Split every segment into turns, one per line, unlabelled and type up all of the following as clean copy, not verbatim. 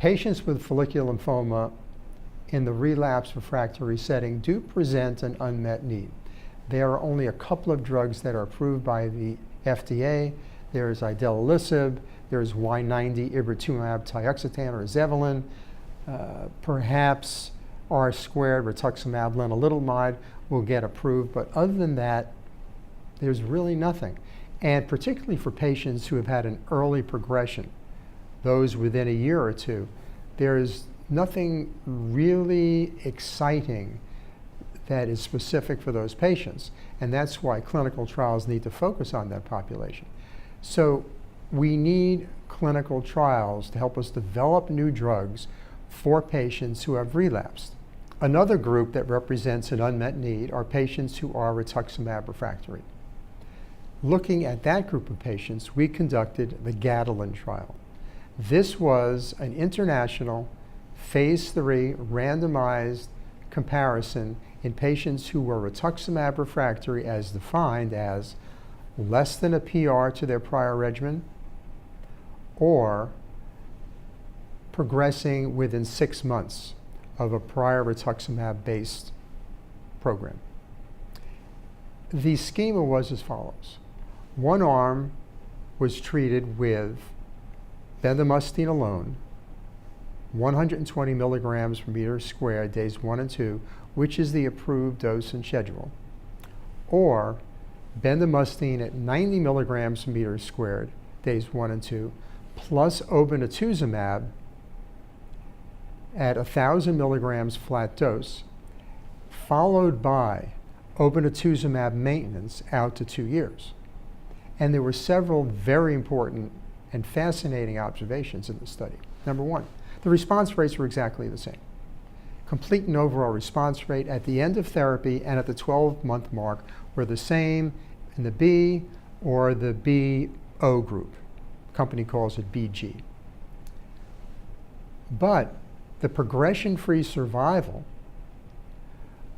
Patients with follicular lymphoma in the relapse refractory setting do present an unmet need. There are only a couple of drugs that are approved by the FDA. There's idelalisib, there's Y90 ibrutinib tioxetine or Zevalin, perhaps R-squared rituximab lenalidomide will get approved, but other than that, there's really nothing. And particularly for patients who have had an early progression, those within a year or two, there's nothing really exciting that is specific for those patients. And that's why clinical trials need to focus on that population. So we need clinical trials to help us develop new drugs for patients who have relapsed. Another group that represents an unmet need are patients who are rituximab refractory. Looking at that group of patients, we conducted the Catalan trial. This was an international phase 3 randomized comparison in patients who were rituximab refractory as defined as less than a PR to their prior regimen or progressing within 6 months of a prior rituximab-based program. The schema was as follows. One arm was treated with bendamustine alone, 120 milligrams per meter squared, days 1 and 2, which is the approved dose and schedule, or bendamustine at 90 milligrams per meter squared, days 1 and 2, plus obinutuzumab at 1,000 milligrams flat dose, followed by obinutuzumab maintenance out to 2 years. And there were several very important and fascinating observations in the study. Number one, the response rates were exactly the same. Complete and overall response rate at the end of therapy and at the 12-month mark were the same in the B or the BO group. The company calls it BG. But the progression-free survival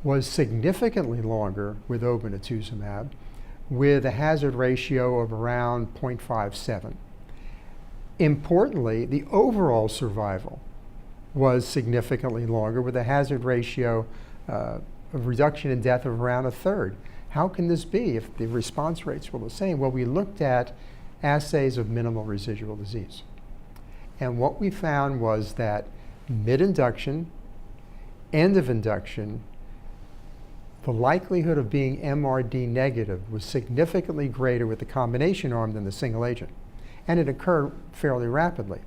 was significantly longer with obinutuzumab, with a hazard ratio of around 0.57. Importantly, the overall survival was significantly longer, with a hazard ratio of reduction in death of around a third. How can this be if the response rates were the same? Well, we looked at assays of minimal residual disease. And what we found was that mid-induction, end of induction, the likelihood of being MRD negative was significantly greater with the combination arm than the single agent. And it occurred fairly rapidly.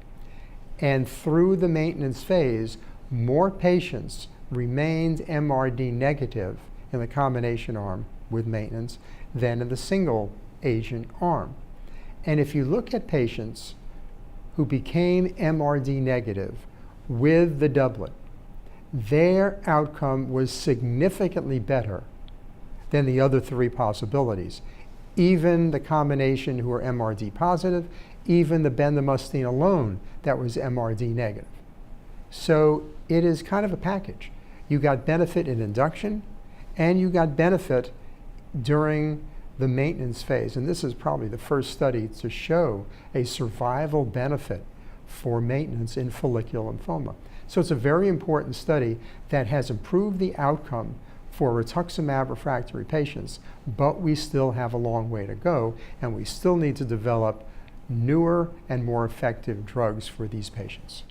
And through the maintenance phase, more patients remained MRD negative in the combination arm with maintenance than in the single agent arm. And if you look at patients who became MRD negative with the doublet, their outcome was significantly better than the other 3 possibilities. Even the combination who were MRD positive, even the bendamustine alone that was MRD negative. So it is kind of a package. You got benefit in induction, and you got benefit during the maintenance phase. And this is probably the first study to show a survival benefit for maintenance in follicular lymphoma. So it's a very important study that has improved the outcome for rituximab refractory patients, but we still have a long way to go, and we still need to develop newer and more effective drugs for these patients.